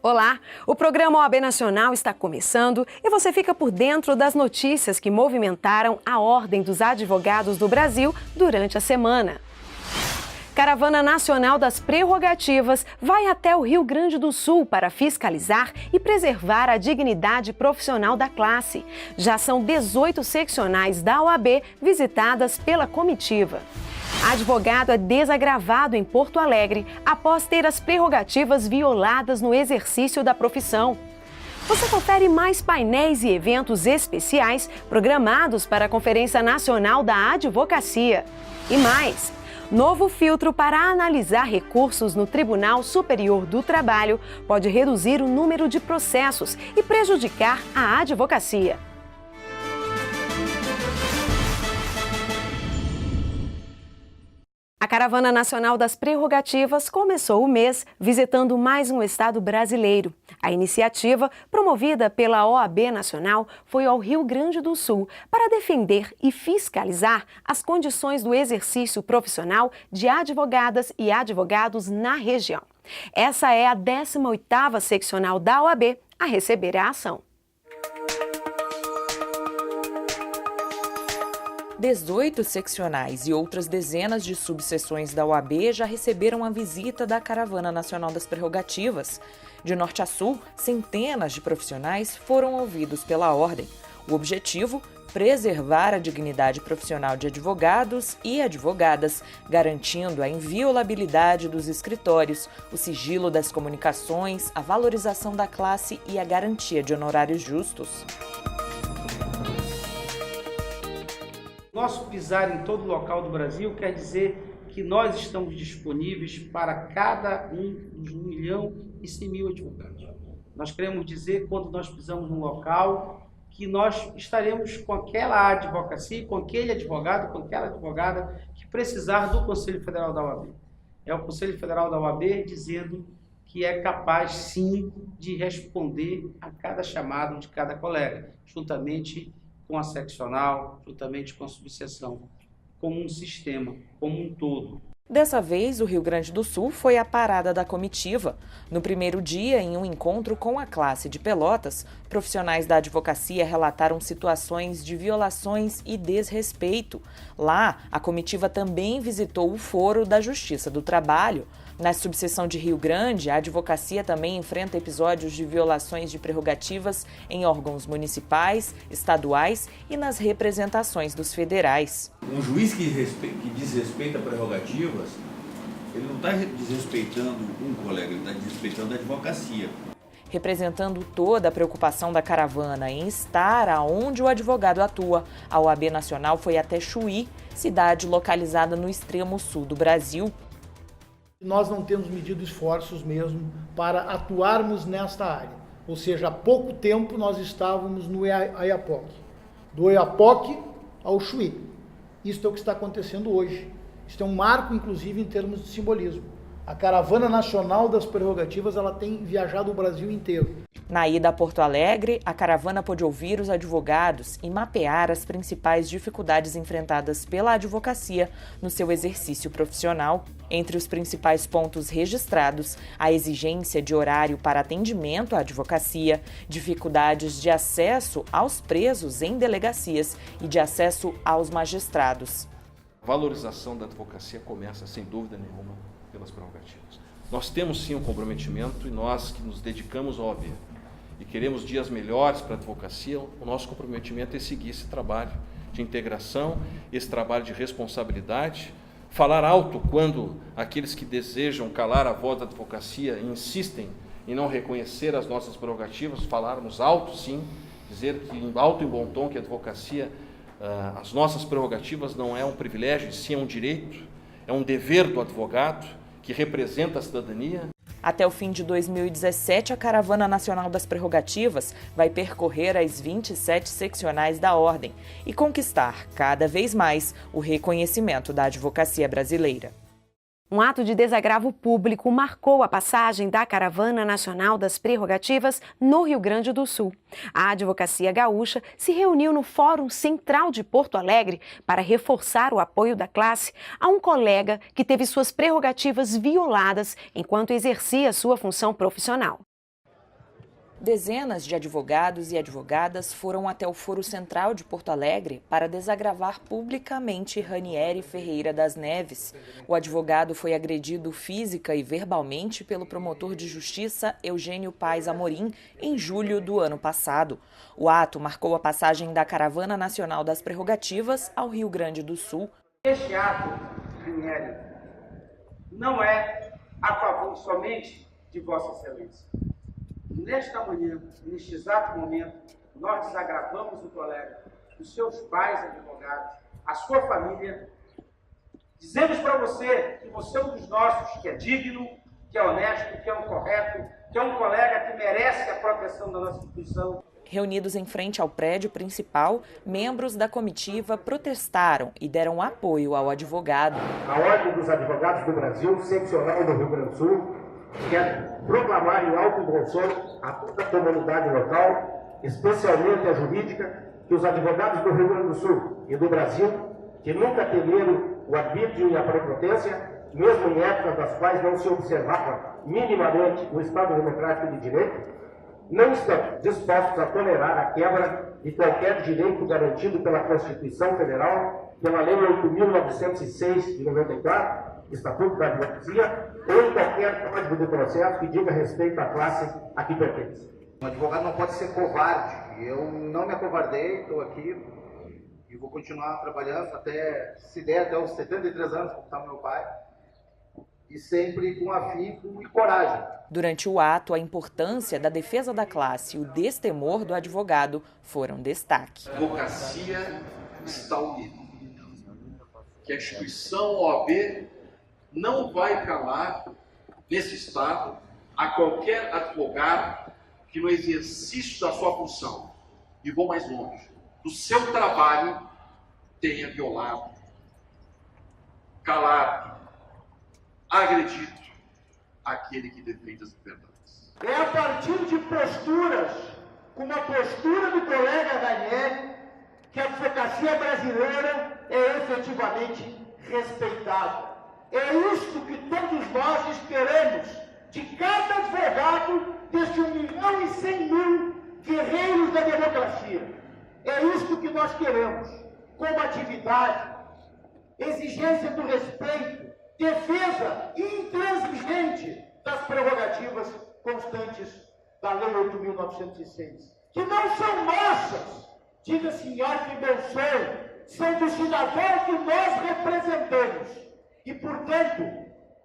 Olá, o programa OAB Nacional está começando e você fica por dentro das notícias que movimentaram a Ordem dos Advogados do Brasil durante a semana. Caravana Nacional das Prerrogativas vai até o Rio Grande do Sul para fiscalizar e preservar a dignidade profissional da classe. Já são 18 seccionais da OAB visitadas pela comitiva. Advogado é desagravado em Porto Alegre após ter as prerrogativas violadas no exercício da profissão. Você confere mais painéis e eventos especiais programados para a Conferência Nacional da Advocacia. E mais, novo filtro para analisar recursos no Tribunal Superior do Trabalho pode reduzir o número de processos e prejudicar a advocacia. A Caravana Nacional das Prerrogativas começou o mês visitando mais um estado brasileiro. A iniciativa, promovida pela OAB Nacional, foi ao Rio Grande do Sul para defender e fiscalizar as condições do exercício profissional de advogadas e advogados na região. Essa é a 18ª seccional da OAB a receber a ação. 18 seccionais e outras dezenas de subseções da OAB já receberam a visita da Caravana Nacional das Prerrogativas. De norte a sul, centenas de profissionais foram ouvidos pela Ordem. O objetivo? Preservar a dignidade profissional de advogados e advogadas, garantindo a inviolabilidade dos escritórios, o sigilo das comunicações, a valorização da classe e a garantia de honorários justos. Nosso pisar em todo local do Brasil quer dizer que nós estamos disponíveis para cada um dos 1.100.000 advogados. Nós queremos dizer, quando nós pisamos num local, que nós estaremos com aquela advocacia, com aquele advogado, com aquela advogada que precisar do Conselho Federal da OAB. É o Conselho Federal da OAB dizendo que é capaz, sim, de responder a cada chamado de cada colega, juntamente com a seccional, juntamente com a subseção, como um sistema, como um todo. Dessa vez, o Rio Grande do Sul foi a parada da comitiva. No primeiro dia, em um encontro com a classe de Pelotas, profissionais da advocacia relataram situações de violações e desrespeito. Lá, a comitiva também visitou o Foro da Justiça do Trabalho. Na subseção de Rio Grande, a advocacia também enfrenta episódios de violações de prerrogativas em órgãos municipais, estaduais e nas representações dos federais. Um juiz que desrespeita prerrogativas, ele não está desrespeitando um colega, ele está desrespeitando a advocacia. Representando toda a preocupação da caravana em estar aonde o advogado atua, a OAB Nacional foi até Chuí, cidade localizada no extremo sul do Brasil. Nós não temos medido esforços mesmo para atuarmos nesta área. Ou seja, há pouco tempo nós estávamos no Oiapoque. Do Oiapoque ao Chuí. Isso é o que está acontecendo hoje. Isso é um marco, inclusive, em termos de simbolismo. A Caravana Nacional das Prerrogativas ela tem viajado o Brasil inteiro. Na ida a Porto Alegre, a caravana pôde ouvir os advogados e mapear as principais dificuldades enfrentadas pela advocacia no seu exercício profissional. Entre os principais pontos registrados, a exigência de horário para atendimento à advocacia, dificuldades de acesso aos presos em delegacias e de acesso aos magistrados. A valorização da advocacia começa, sem dúvida nenhuma, pelas prerrogativas. Nós temos sim um comprometimento e nós que nos dedicamos ao OAB e queremos dias melhores para a advocacia, o nosso comprometimento é seguir esse trabalho de integração, esse trabalho de responsabilidade, falar alto quando aqueles que desejam calar a voz da advocacia insistem em não reconhecer as nossas prerrogativas, falarmos alto sim, dizer que em alto e bom tom que a advocacia, as nossas prerrogativas não é um privilégio, sim é um direito, é um dever do advogado que representa a cidadania. Até o fim de 2017, a Caravana Nacional das Prerrogativas vai percorrer as 27 seccionais da Ordem e conquistar cada vez mais o reconhecimento da advocacia brasileira. Um ato de desagravo público marcou a passagem da Caravana Nacional das Prerrogativas no Rio Grande do Sul. A advocacia gaúcha se reuniu no Fórum Central de Porto Alegre para reforçar o apoio da classe a um colega que teve suas prerrogativas violadas enquanto exercia sua função profissional. Dezenas de advogados e advogadas foram até o Foro Central de Porto Alegre para desagravar publicamente Ranieri Ferreira das Neves. O advogado foi agredido física e verbalmente pelo promotor de justiça Eugênio Paes Amorim em julho do ano passado. O ato marcou a passagem da Caravana Nacional das Prerrogativas ao Rio Grande do Sul. Este ato, Ranieri, não é a favor somente de Vossa Excelência. Nesta manhã, neste exato momento, nós desagravamos o colega, os seus pais advogados, a sua família. Dizemos para você que você é um dos nossos, que é digno, que é honesto, que é um correto, que é um colega que merece a proteção da nossa instituição. Reunidos em frente ao prédio principal, membros da comitiva protestaram e deram apoio ao advogado. A Ordem dos Advogados do Brasil, seccional do Rio Grande do Sul, quer proclamar em alto e bom som a toda a comunidade local, especialmente a jurídica, que os advogados do Rio Grande do Sul e do Brasil, que nunca temeram o arbítrio e a prepotência, mesmo em épocas das quais não se observava minimamente o Estado Democrático de Direito, não estão dispostos a tolerar a quebra de qualquer direito garantido pela Constituição Federal, pela Lei 8.906 de 94, Estatuto da Advocacia, ou em qualquer código de processo que diga respeito à classe a que pertence. Um advogado não pode ser covarde. Eu não me acovardei, estou aqui e vou continuar trabalhando se der até os 73 anos, como está meu pai, e sempre com afinco e coragem. Durante o ato, a importância da defesa da classe e o destemor do advogado foram destaque. A advocacia está unida. Que a instituição OAB não vai calar nesse Estado a qualquer advogado que no exercício da sua função, e vou mais longe, do seu trabalho, tenha violado, calado, agredido aquele que defende as liberdades. É a partir de posturas, como a postura do colega Ranieri, que a advocacia brasileira é efetivamente respeitada. É isso que todos nós esperamos de cada advogado deste 1.100.000 guerreiros da democracia. É isso que nós queremos. Combatividade, exigência do respeito, defesa intransigente das prerrogativas constantes da Lei 8.906, que não são nossas, diga senhor que bem são do cidadão que nós representamos. E, portanto,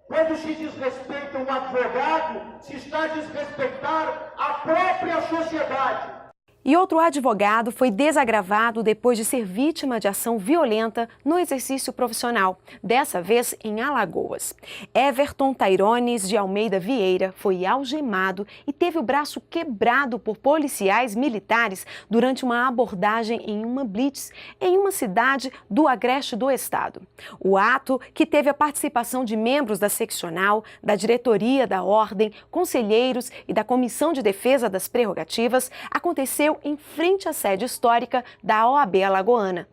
quando se desrespeita um advogado, se está a desrespeitar a própria sociedade. E outro advogado foi desagravado depois de ser vítima de ação violenta no exercício profissional, dessa vez em Alagoas. Everton Tairones de Almeida Vieira foi algemado e teve o braço quebrado por policiais militares durante uma abordagem em uma blitz em uma cidade do agreste do estado. O ato, que teve a participação de membros da seccional, da diretoria da ordem, conselheiros e da Comissão de Defesa das Prerrogativas, aconteceu em frente à sede histórica da OAB alagoana.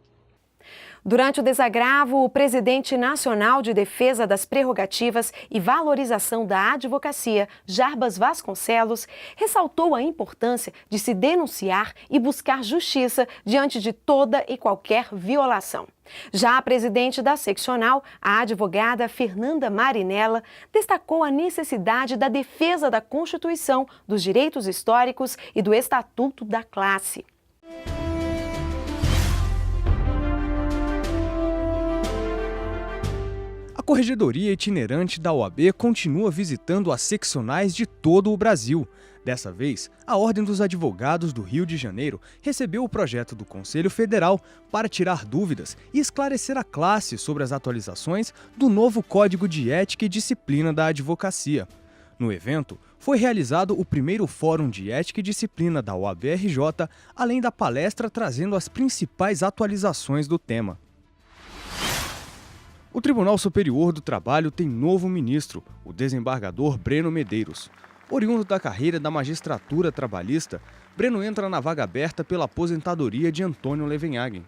Durante o desagravo, o presidente nacional de Defesa das Prerrogativas e Valorização da Advocacia, Jarbas Vasconcelos, ressaltou a importância de se denunciar e buscar justiça diante de toda e qualquer violação. Já a presidente da seccional, a advogada Fernanda Marinella, destacou a necessidade da defesa da Constituição, dos direitos históricos e do Estatuto da Classe. A Corregedoria Itinerante da OAB continua visitando as seccionais de todo o Brasil. Dessa vez, a Ordem dos Advogados do Rio de Janeiro recebeu o projeto do Conselho Federal para tirar dúvidas e esclarecer a classe sobre as atualizações do novo Código de Ética e Disciplina da Advocacia. No evento, foi realizado o primeiro Fórum de Ética e Disciplina da OAB-RJ, além da palestra trazendo as principais atualizações do tema. O Tribunal Superior do Trabalho tem novo ministro, o desembargador Breno Medeiros. Oriundo da carreira da magistratura trabalhista, Breno entra na vaga aberta pela aposentadoria de Antônio Levenhagen.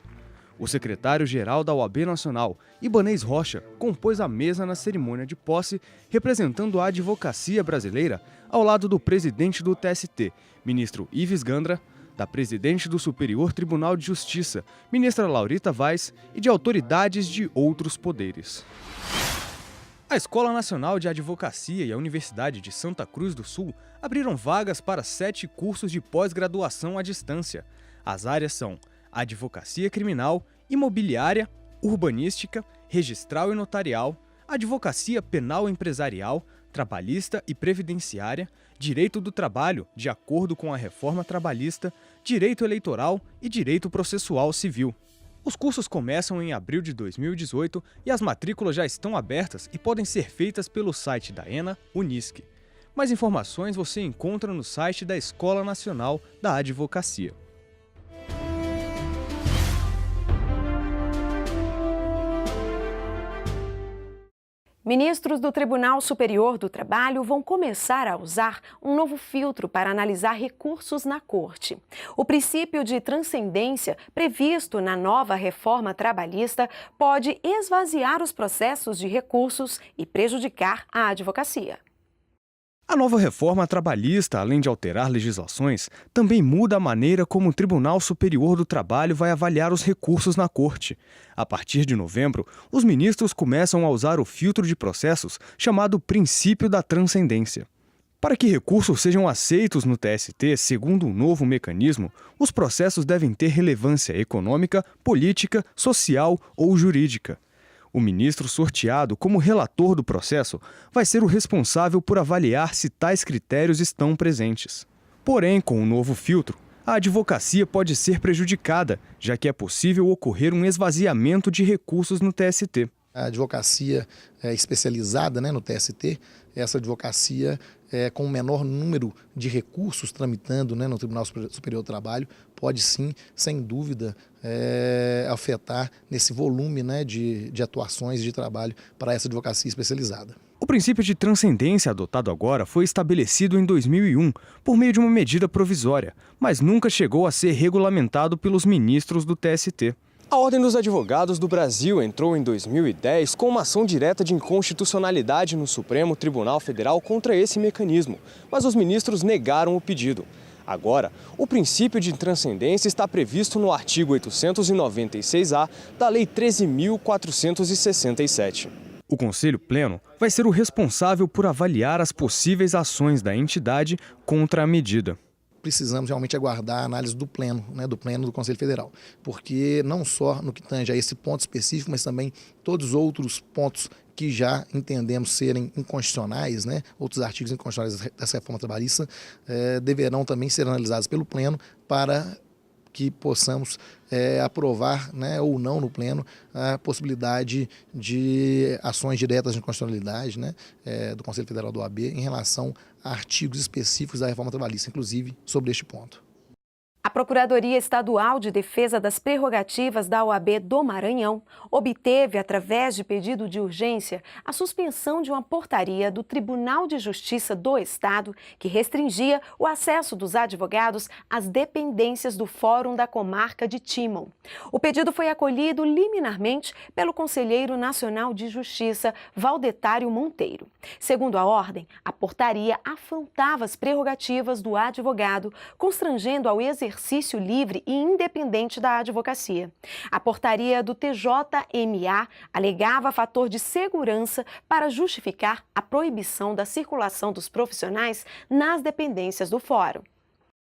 O secretário-geral da OAB Nacional, Ibanez Rocha, compôs a mesa na cerimônia de posse, representando a advocacia brasileira, ao lado do presidente do TST, ministro Ives Gandra, da presidente do Superior Tribunal de Justiça, ministra Laurita Vaz, e de autoridades de outros poderes. A Escola Nacional de Advocacia e a Universidade de Santa Cruz do Sul abriram vagas para 7 cursos de pós-graduação à distância. As áreas são Advocacia Criminal, Imobiliária, Urbanística, Registral e Notarial, Advocacia Penal Empresarial, Trabalhista e Previdenciária, Direito do Trabalho, de acordo com a Reforma Trabalhista, Direito Eleitoral e Direito Processual Civil. Os cursos começam em abril de 2018 e as matrículas já estão abertas e podem ser feitas pelo site da ENA Unisc. Mais informações você encontra no site da Escola Nacional da Advocacia. Ministros do Tribunal Superior do Trabalho vão começar a usar um novo filtro para analisar recursos na Corte. O princípio de transcendência previsto na nova reforma trabalhista pode esvaziar os processos de recursos e prejudicar a advocacia. A nova reforma trabalhista, além de alterar legislações, também muda a maneira como o Tribunal Superior do Trabalho vai avaliar os recursos na Corte. A partir de novembro, os ministros começam a usar o filtro de processos chamado princípio da transcendência. Para que recursos sejam aceitos no TST, segundo um novo mecanismo, os processos devem ter relevância econômica, política, social ou jurídica. O ministro sorteado como relator do processo vai ser o responsável por avaliar se tais critérios estão presentes. Porém, com o novo filtro, a advocacia pode ser prejudicada, já que é possível ocorrer um esvaziamento de recursos no TST. A advocacia especializada, no TST, essa advocacia com o menor número de recursos tramitando no Tribunal Superior do Trabalho, pode sim, sem dúvida, afetar nesse volume de atuações de trabalho para essa advocacia especializada. O princípio de transcendência adotado agora foi estabelecido em 2001 por meio de uma medida provisória, mas nunca chegou a ser regulamentado pelos ministros do TST. A Ordem dos Advogados do Brasil entrou em 2010 com uma ação direta de inconstitucionalidade no Supremo Tribunal Federal contra esse mecanismo, mas os ministros negaram o pedido. Agora, o princípio de transcendência está previsto no artigo 896-A da Lei 13.467. O Conselho Pleno vai ser o responsável por avaliar as possíveis ações da entidade contra a medida. Precisamos realmente aguardar a análise do Pleno do Conselho Federal, porque não só no que tange a esse ponto específico, mas também todos os outros pontos que já entendemos serem inconstitucionais, outros artigos inconstitucionais dessa reforma trabalhista, deverão também ser analisados pelo Pleno para que possamos aprovar ou não no Pleno a possibilidade de ações diretas de inconstitucionalidade do Conselho Federal do OAB em relação a artigos específicos da reforma trabalhista, inclusive sobre este ponto. A Procuradoria Estadual de Defesa das Prerrogativas da OAB do Maranhão obteve, através de pedido de urgência, a suspensão de uma portaria do Tribunal de Justiça do Estado que restringia o acesso dos advogados às dependências do Fórum da Comarca de Timon. O pedido foi acolhido liminarmente pelo Conselheiro Nacional de Justiça, Valdetário Monteiro. Segundo a ordem, a portaria afrontava as prerrogativas do advogado, constrangendo ao exercício livre e independente da advocacia. A portaria do TJMA alegava fator de segurança para justificar a proibição da circulação dos profissionais nas dependências do Fórum.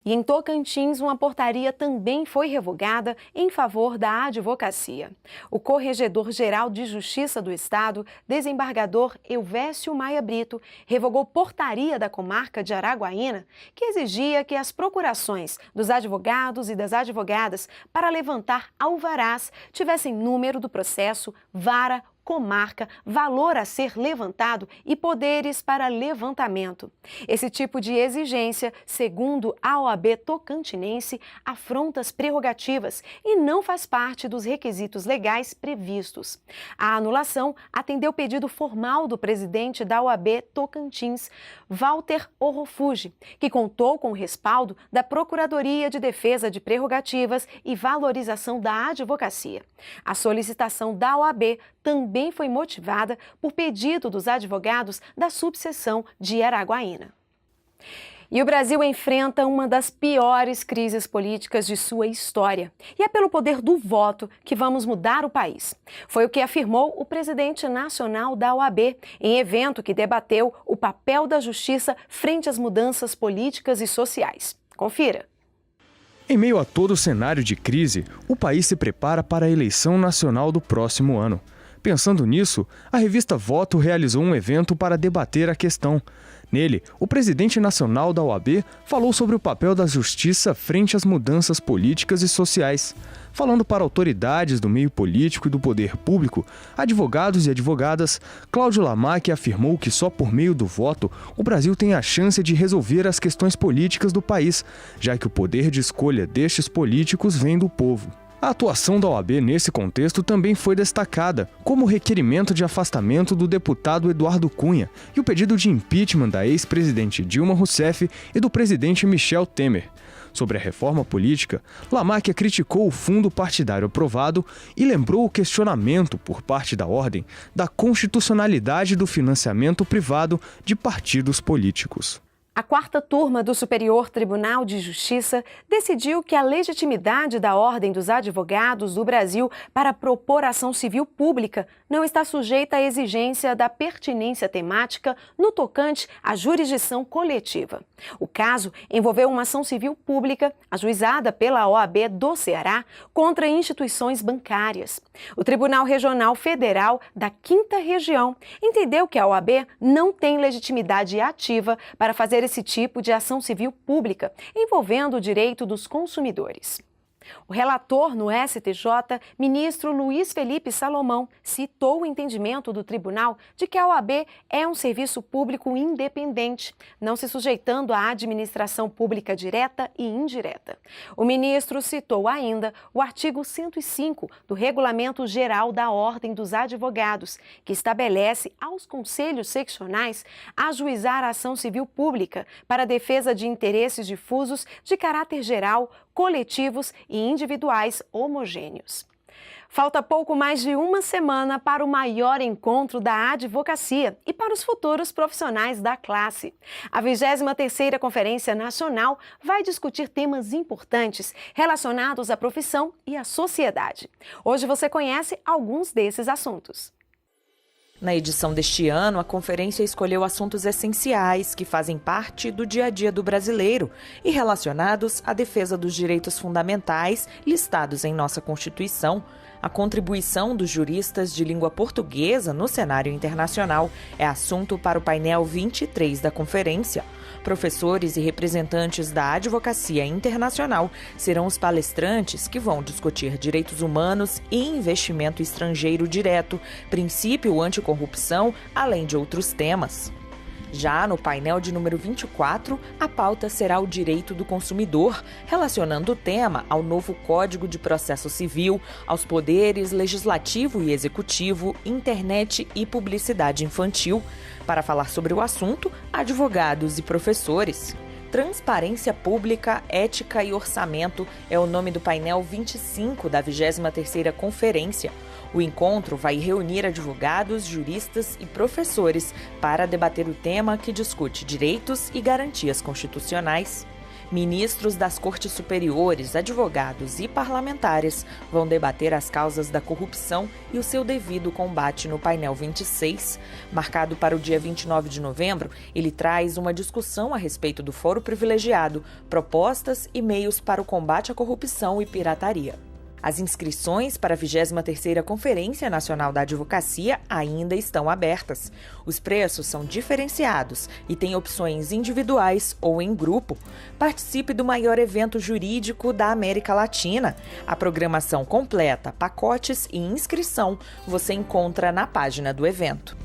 E em Tocantins, uma portaria também foi revogada em favor da advocacia. O Corregedor-Geral de Justiça do Estado, desembargador Elvésio Maia Brito, revogou portaria da comarca de Araguaína, que exigia que as procurações dos advogados e das advogadas para levantar alvarás tivessem número do processo, vara, comarca, valor a ser levantado e poderes para levantamento. Esse tipo de exigência, segundo a OAB Tocantinense, afronta as prerrogativas e não faz parte dos requisitos legais previstos. A anulação atendeu o pedido formal do presidente da OAB Tocantins, Walter Orrofuge, que contou com o respaldo da Procuradoria de Defesa de Prerrogativas e Valorização da Advocacia. A solicitação da OAB também foi motivada por pedido dos advogados da subseção de Araguaína. E o Brasil enfrenta uma das piores crises políticas de sua história. E é pelo poder do voto que vamos mudar o país. Foi o que afirmou o presidente nacional da OAB, em evento que debateu o papel da justiça frente às mudanças políticas e sociais. Confira. Em meio a todo o cenário de crise, o país se prepara para a eleição nacional do próximo ano. Pensando nisso, a revista Voto realizou um evento para debater a questão. Nele, o presidente nacional da OAB falou sobre o papel da justiça frente às mudanças políticas e sociais. Falando para autoridades do meio político e do poder público, advogados e advogadas, Cláudio Lamarck afirmou que só por meio do voto o Brasil tem a chance de resolver as questões políticas do país, já que o poder de escolha destes políticos vem do povo. A atuação da OAB nesse contexto também foi destacada, como o requerimento de afastamento do deputado Eduardo Cunha e o pedido de impeachment da ex-presidente Dilma Rousseff e do presidente Michel Temer. Sobre a reforma política, Lamarck criticou o fundo partidário aprovado e lembrou o questionamento por parte da ordem da constitucionalidade do financiamento privado de partidos políticos. A quarta turma do Superior Tribunal de Justiça decidiu que a legitimidade da Ordem dos Advogados do Brasil para propor ação civil pública não está sujeita à exigência da pertinência temática no tocante à jurisdição coletiva. O caso envolveu uma ação civil pública ajuizada pela OAB do Ceará contra instituições bancárias. O Tribunal Regional Federal da 5ª Região entendeu que a OAB não tem legitimidade ativa para fazer esse tipo de ação civil pública, envolvendo o direito dos consumidores. O relator no STJ, ministro Luiz Felipe Salomão, citou o entendimento do tribunal de que a OAB é um serviço público independente, não se sujeitando à administração pública direta e indireta. O ministro citou ainda o artigo 105 do Regulamento Geral da Ordem dos Advogados, que estabelece aos conselhos seccionais ajuizar a ação civil pública para a defesa de interesses difusos de caráter geral, coletivos e individuais homogêneos. Falta pouco mais de uma semana para o maior encontro da advocacia e para os futuros profissionais da classe. A 23ª Conferência Nacional vai discutir temas importantes relacionados à profissão e à sociedade. Hoje você conhece alguns desses assuntos. Na edição deste ano, a conferência escolheu assuntos essenciais que fazem parte do dia a dia do brasileiro e relacionados à defesa dos direitos fundamentais listados em nossa Constituição. A contribuição dos juristas de língua portuguesa no cenário internacional é assunto para o painel 23 da conferência. Professores e representantes da advocacia internacional serão os palestrantes que vão discutir direitos humanos e investimento estrangeiro direto, princípio anticorrupção, além de outros temas. Já no painel de número 24, a pauta será o direito do consumidor, relacionando o tema ao novo Código de Processo Civil, aos poderes legislativo e executivo, internet e publicidade infantil. Para falar sobre o assunto, advogados e professores. Transparência Pública, Ética e Orçamento é o nome do painel 25 da 23ª Conferência. O encontro vai reunir advogados, juristas e professores para debater o tema que discute direitos e garantias constitucionais. Ministros das Cortes Superiores, advogados e parlamentares vão debater as causas da corrupção e o seu devido combate no painel 26. Marcado para o dia 29 de novembro, ele traz uma discussão a respeito do foro privilegiado, propostas e meios para o combate à corrupção e pirataria. As inscrições para a 23ª Conferência Nacional da Advocacia ainda estão abertas. Os preços são diferenciados e têm opções individuais ou em grupo. Participe do maior evento jurídico da América Latina. A programação completa, pacotes e inscrição você encontra na página do evento.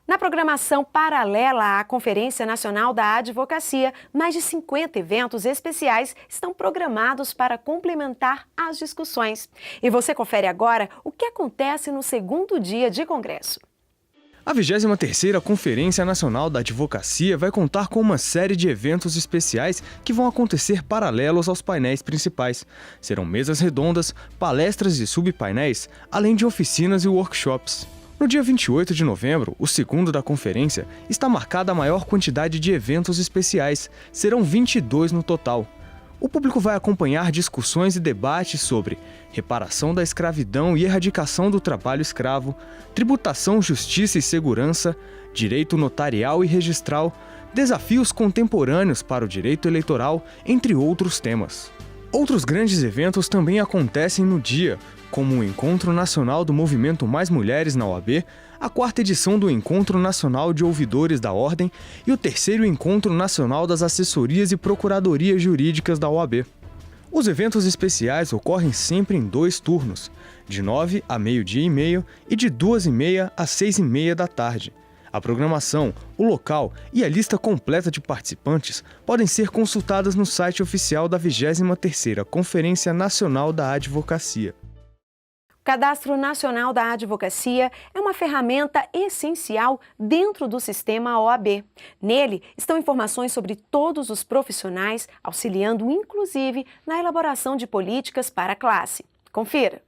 Na programação paralela à Conferência Nacional da Advocacia, mais de 50 eventos especiais estão programados para complementar as discussões. E você confere agora o que acontece no segundo dia de congresso. A 23ª Conferência Nacional da Advocacia vai contar com uma série de eventos especiais que vão acontecer paralelos aos painéis principais. Serão mesas redondas, palestras e subpainéis, além de oficinas e workshops. No dia 28 de novembro, o segundo da conferência, está marcada a maior quantidade de eventos especiais. Serão 22 no total. O público vai acompanhar discussões e debates sobre reparação da escravidão e erradicação do trabalho escravo, tributação, justiça e segurança, direito notarial e registral, desafios contemporâneos para o direito eleitoral, entre outros temas. Outros grandes eventos também acontecem no dia, como o Encontro Nacional do Movimento Mais Mulheres na OAB, a 4ª edição do Encontro Nacional de Ouvidores da Ordem e o 3º Encontro Nacional das Assessorias e Procuradorias Jurídicas da OAB. Os eventos especiais ocorrem sempre em 2 turnos, de 9 a meio-dia e meio e de 2h30 às 6h30 da tarde. A programação, o local e a lista completa de participantes podem ser consultadas no site oficial da 23ª Conferência Nacional da Advocacia. O Cadastro Nacional da Advocacia é uma ferramenta essencial dentro do sistema OAB. Nele estão informações sobre todos os profissionais, auxiliando inclusive na elaboração de políticas para a classe. Confira!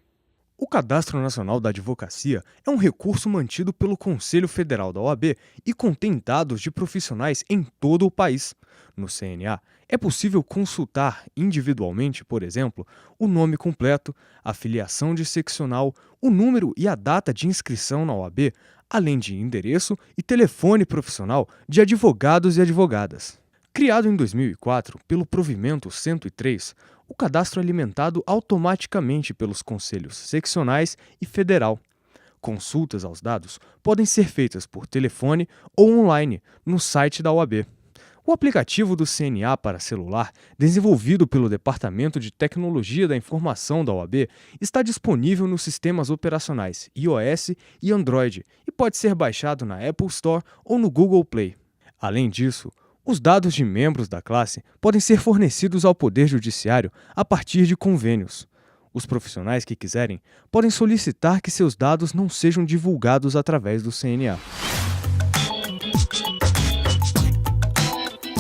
O Cadastro Nacional da Advocacia é um recurso mantido pelo Conselho Federal da OAB e contém dados de profissionais em todo o país. No CNA, é possível consultar individualmente, por exemplo, o nome completo, a filiação de seccional, o número e a data de inscrição na OAB, além de endereço e telefone profissional de advogados e advogadas. Criado em 2004 pelo Provimento 103, o cadastro é alimentado automaticamente pelos conselhos seccionais e federal. Consultas aos dados podem ser feitas por telefone ou online no site da OAB. O aplicativo do CNA para celular, desenvolvido pelo Departamento de Tecnologia da Informação da OAB, está disponível nos sistemas operacionais iOS e Android e pode ser baixado na Apple Store ou no Google Play. Além disso, os dados de membros da classe podem ser fornecidos ao Poder Judiciário a partir de convênios. Os profissionais que quiserem podem solicitar que seus dados não sejam divulgados através do CNA.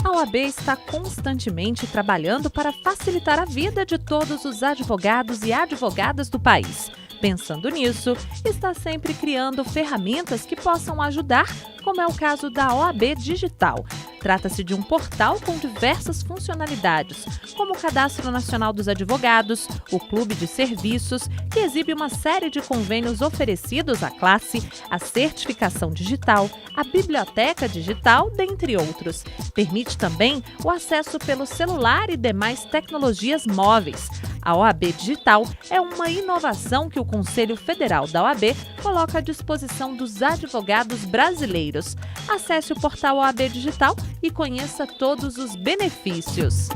A OAB está constantemente trabalhando para facilitar a vida de todos os advogados e advogadas do país. Pensando nisso, está sempre criando ferramentas que possam ajudar, como é o caso da OAB Digital. Trata-se de um portal com diversas funcionalidades, como o Cadastro Nacional dos Advogados, o Clube de Serviços, que exibe uma série de convênios oferecidos à classe, a certificação digital, a biblioteca digital, dentre outros. Permite também o acesso pelo celular e demais tecnologias móveis. A OAB Digital é uma inovação que o Conselho Federal da OAB coloca à disposição dos advogados brasileiros. Acesse o portal OAB Digital e conheça todos os benefícios.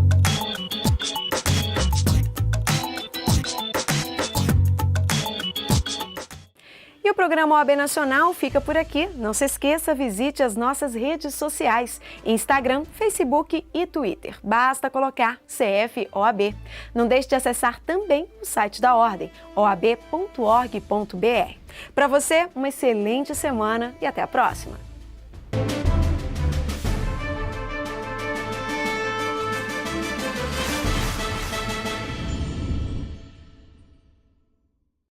E o programa OAB Nacional fica por aqui. Não se esqueça, visite as nossas redes sociais, Instagram, Facebook e Twitter. Basta colocar CFOAB. Não deixe de acessar também o site da Ordem, oab.org.br. Para você, uma excelente semana e até a próxima!